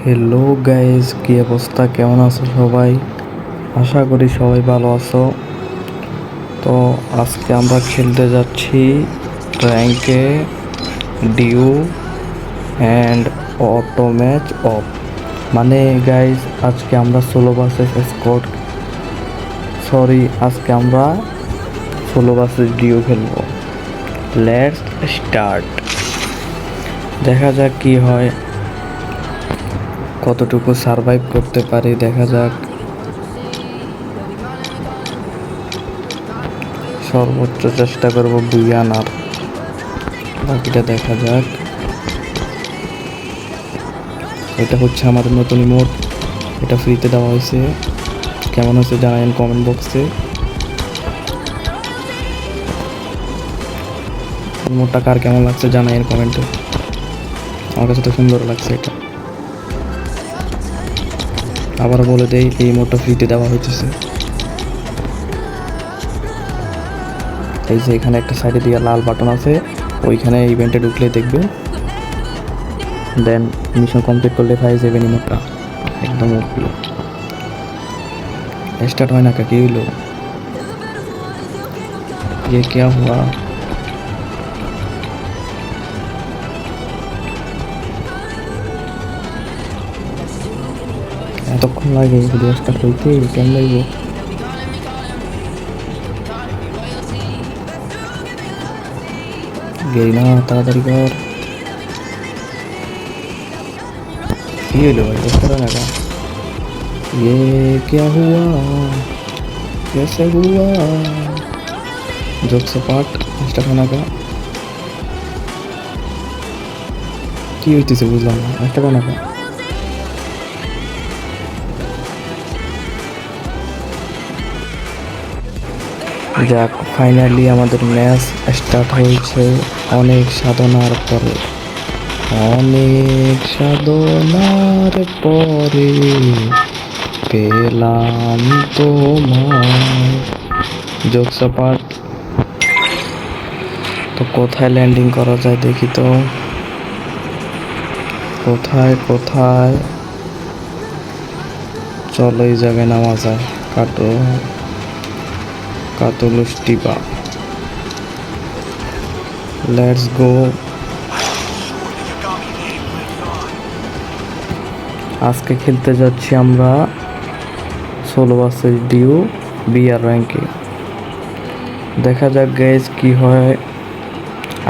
Hello guys, কি অবস্থা? কেমন আছো সবাই? আশা করি সবাই ভালো আছো। তো আজকে আমরা খেলতে যাচ্ছি র্যাঙ্কে duo and auto match off. মানে গাইস, আজকে আমরা সোলো ভার্সেস স্কোয়াড আজকে আমরা সোলো ভার্সেস ডিউ খেলবো। Let's start. দেখা যাক কি হয়, কতটুকু সারভাইভ করতে পারি দেখা যাক। সর্বোচ্চ চেষ্টা করব বুই আনার, বাকিটা দেখা যাক। এটা হচ্ছে আমাদের নতুন ইমোট, এটা ফ্রিতে দেওয়া হয়েছে। কেমন হয়েছে জানাবেন কমেন্ট বক্সে। ইমোটটা কার কেমন লাগছে জানাবেন কমেন্টে। আমার কাছে তো সুন্দর লাগছে এটা। আবার বলে দেই, এই ইমোটটা ফ্রিতে দেওয়া হইতেছে। এই যে এখানে একটা সাইডে দিয়ে লাল বাটন আছে, ওইখানে ইভেন্টে ঢুকলে দেখবে। দেন মিশন কমপ্লিট করলে পাই যাবেন ইমোটটা একদম উপরে। স্টার্ট হয় না, কি হইলো? ये क्या हुआ? এতক্ষণ লাগে ভিডিও স্টার্ট হইতে? কেমন লাগবো? গেই না, তাড়াতাড়ি কর। কি হইলো ভাই? বুঝতে পারে না। ये क्या हुआ? कैसे हुआ? जोक से पार्ट স্টার্ট হয় না কা? কি হইতেছে বুঝলাম না, স্টার্ট হয় না কা? যাক, ফাইনালি আমাদের ম্যাচ স্টার্ট হয়েছে অনেক সাধনার পরে। অনেক সাধনার পরে পেলাম তোমায়। Jokes part. তো কোথায় ল্যান্ডিং করা যায় দেখি তো। কোথায় কোথায়? চলো এই জায়গায় নামা যায়। কাতুলুস্টিবা। Let's go. আজকে খেলতে যাচ্ছি আমরা সোলো ভার্সেস ডিউ বিআর র্যাঙ্কে। দেখা যাক গাইজ কি হয়।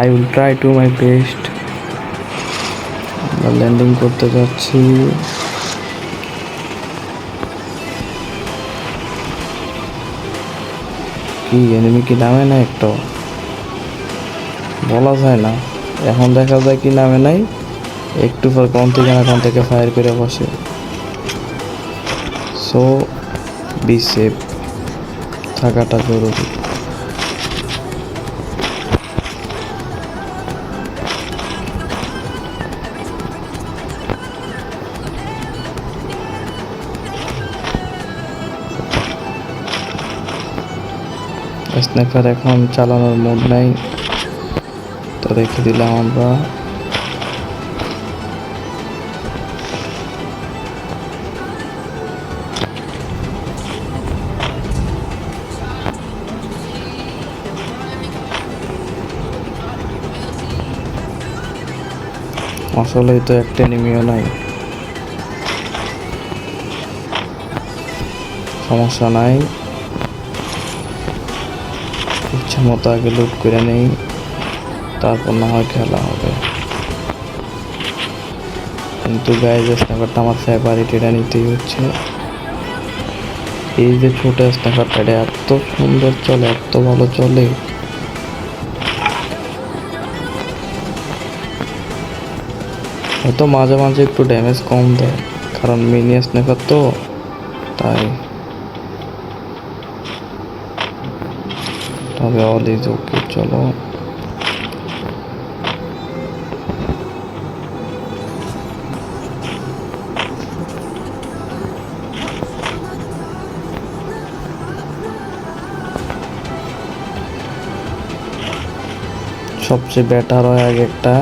I will try to my best. আমরা ল্যান্ডিং করতে যাচ্ছি। কি এনিমি কি নামে না? একটা বলা যায় না, এখন দেখা যায় কি নামে নাই। একটু পর কোন থেকে ফায়ার করে বসে। সো বি সেফ থাকাটা জরুরি। স্নাইপার এখন চালানোর মোড নাই, তো রেখে দিলাম আমরা। আসলেই তো একটা এনিমিও নাই। সমস্যা নাই, ইচ্ছা মতো আগে লুট করে নেই, তারপর না হয় খেলা হবে। কিন্তু গাইজ স্ন্যাপারটা আমার ফেভারিট, এটা নিতেই হচ্ছে। এই যে ছোট স্ন্যাপারটা, এটা এত সুন্দর চলে, এত ভালো চলে। হয়তো মাঝে মাঝে একটু ড্যামেজ কম দেয়, কারণ মিনি স্ন্যাপার তো, তাই। তবে অল ইজ ওকে। চলো সবচেয়ে বেটার হয় আগে একটা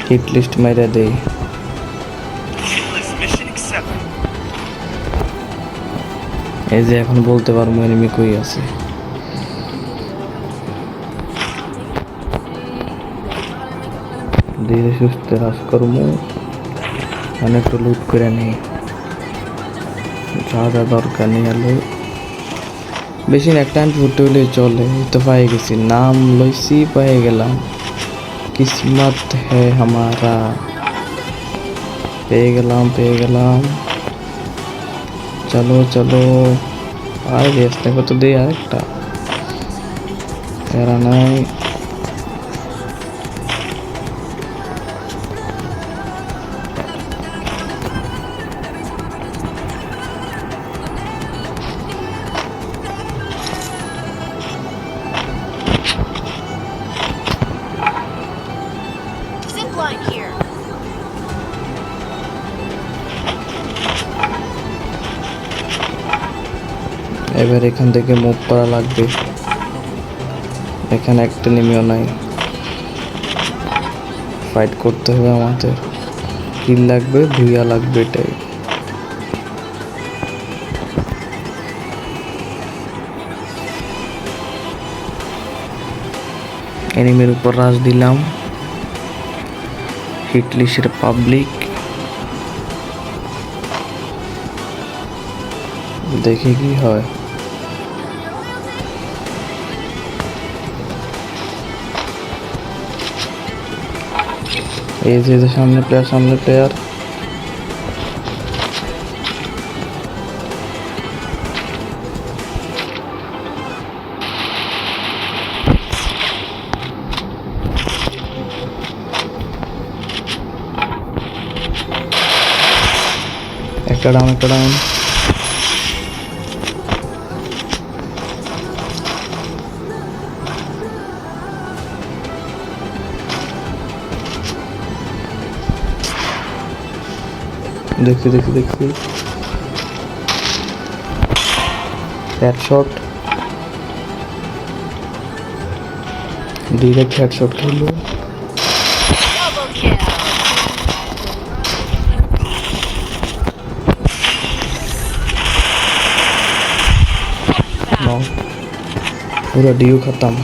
হিট লিস্ট মেরে দেই। এই যে এখন বলতে পারবো এনিমি কই আছে। ধীরে সুস্থে রাজ করবো, মানে একটু লুট করে নেই, যা যা দরকার নেই আলো বেশি না, একটা ফুটে হলেই চলে। এই তো পাই গেছি, নাম লইছি, পেয়ে গেলাম, কিসমত হ্যাঁ হামারা। পেয়ে গেলাম। চলো চলো, আর রেস্ট নেবো তো, দেই আরেকটা, এরা নাই। Zipline here. এবার এখান থেকে মুভ করা লাগবে, এখানে একটা নেমেও নাই, ফাইট করতে হবে আমাদের, কিল লাগবে, ভুইয়া লাগবে, এটাই। এনিমির উপর রাশ দিলাম, হিটলিশ রিপাবলিক, দেখি কি হয়। এই যে সামনে প্লেয়ার, একটা ডাউন। দেখছি হেডশট, ডিরেক্ট হেডশট খেললো। Double kill. पूरा डियो खत्म।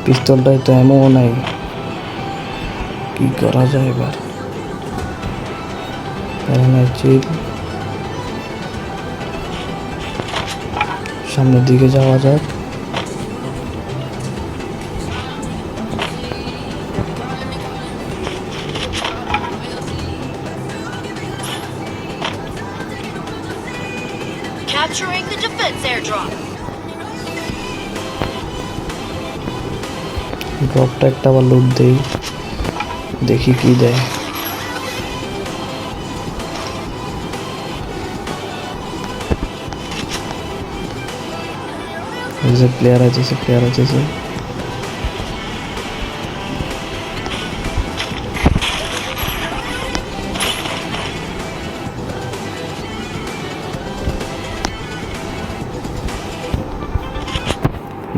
পিস্তলটাই তো এমন নাই, কি করা যায় এবার। সামনের দিকে যাওয়া যাক। Capturing the defense airdrop. ড্রপটা একটা আবার লুট দেই, দেখি কি দেয়। এই যে প্লেয়ার আছে,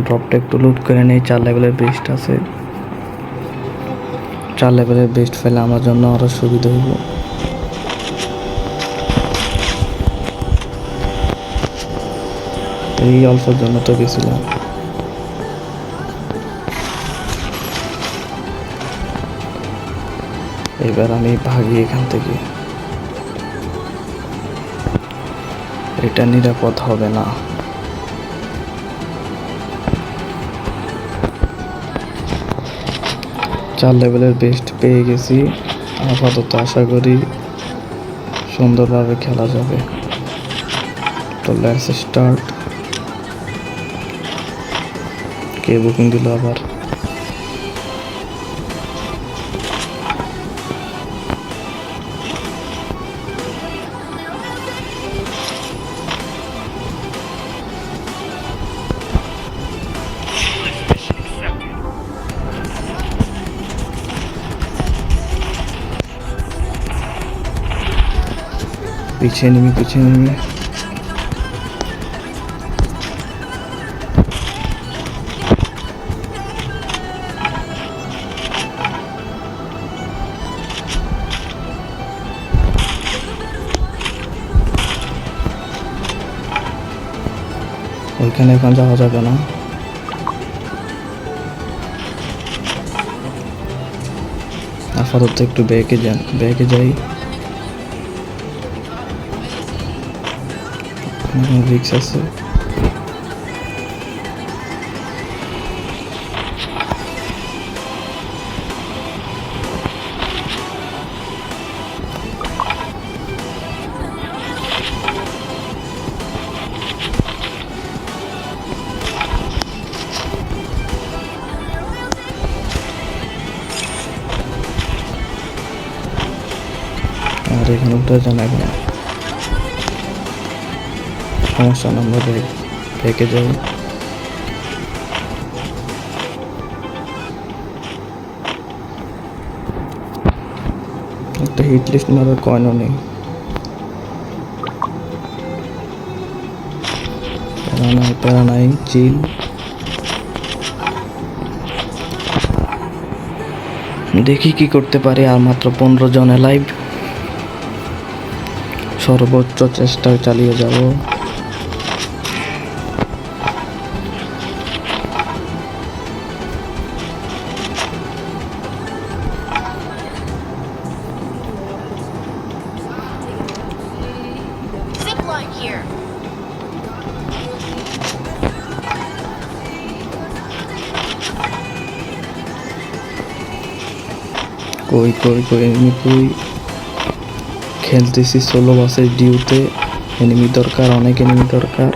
ড্রপটা একটু লুট করে নেই। 4 লেভেলের বেস্ট আছে, 4 লেভেলের বেস্ট ফেলে আমার জন্য আরো সুবিধা হইব। এই অল্পর জন্য তো গেছিলাম। এবার আমি ভাগি এখান থেকে, এটা নিরাপদ হবে না। চার লেভেলের বেস্ট পেয়ে গেছি, আপাতত আশা করি সুন্দরভাবে খেলা যাবে। তো লেটস স্টার্ট। কে বুকিং দিল আবার? পিছিয়ে নিবি, পিছিয়ে নিবি। ওইখানে এখন যাওয়া যাবে না। আপাতত একটু ব্যাগে যান, ব্যাগে যাই। রিক্স আছে। আর এখানে উঠে যান এখন, সমস্যা না, আমরা ব্যাগে যাই। একটা হিট লিস্ট মারার কয়েনও নেই। প্যারা নাই, চিল। দেখি কি করতে পারি। আর মাত্র 15 জন লাইভ, সর্বোচ্চ চেষ্টা চালিয়ে যাব। Zip line here. কই কই কই এনিমি কই? খেলতেছি সোলো বাসের ডিউতে। এনিমি দরকার, অনেক এনিমি দরকার।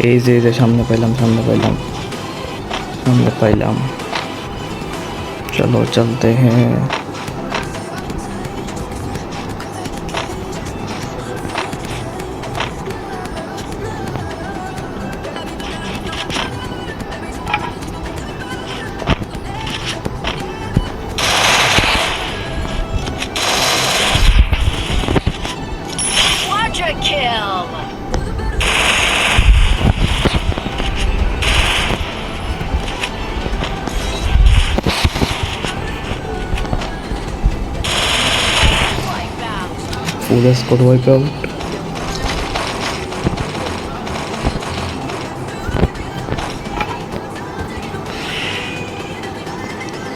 এই যে সামনে পাইলাম, সামনে পাইলাম, সামনে পাইলাম। চলো চলতে হ্যাঁ। Quadra kill. Wipeout. ফুল স্কোর ওয়াইপ আউট।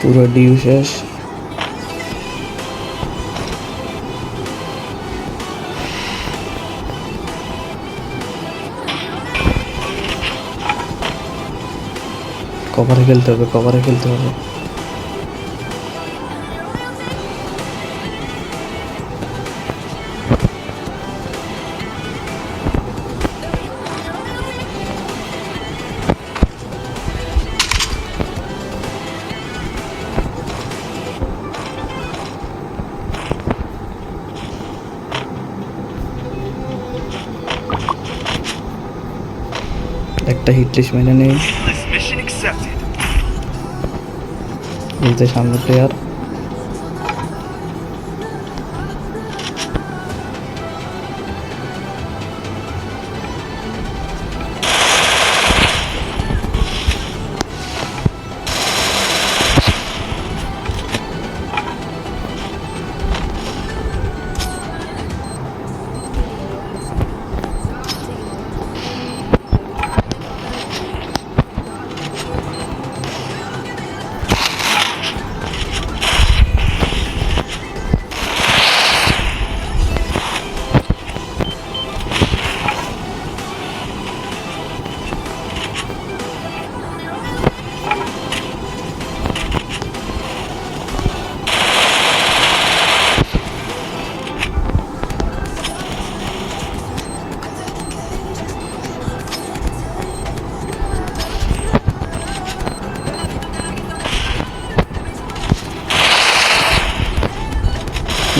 পুরো ডিউ শেষ। কভারে খেলতে হবে, কভারে খেলতে হবে। একটা হিট লিস্ট মেনে নেই। Mission accepted. এই যে সামনে প্লেয়ার।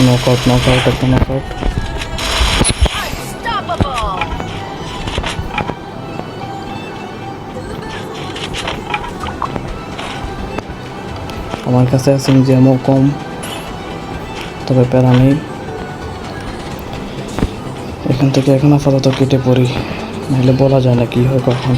নকআউট, নকআউট, একটা নকআউট। Unstoppable. আমার কাছে আছে জ্যামও কম, তবে প্যারা নেই। এখান থেকে এখন আপাতত কেটে পড়ি, নাহলে বলা যায় না কি হয় কখন।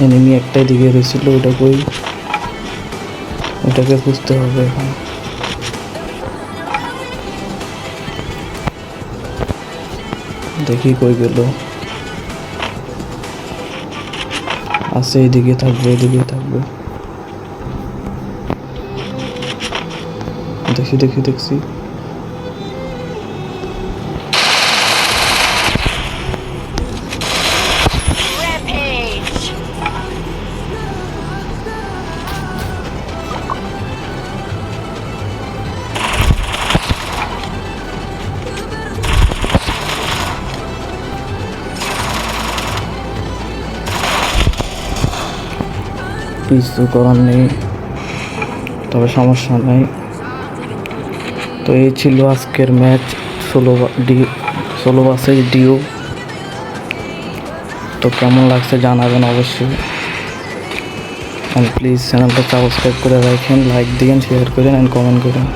এনিমি একটাই দিকে রয়েছিল, ওটা কই? ওটাকে খুঁজতে হবে এখন। দেখি কই গেল। আছে, এদিকে থাকবে, এদিকে থাকবে। দেখি দেখি দেখছি। Rampage! কিছু করার নেই, তবে সমস্যা নেই। তো এই ছিল আজকের ম্যাচ, 16 ভার্সেস ডিও। তো কেমন লাগছে জানাবেন অবশ্যই, অ্যান্ড প্লিজ চ্যানেলটা সাবস্ক্রাইব করে রাখেন, লাইক দিন, শেয়ার করেন অ্যান্ড কমেন্ট করেন।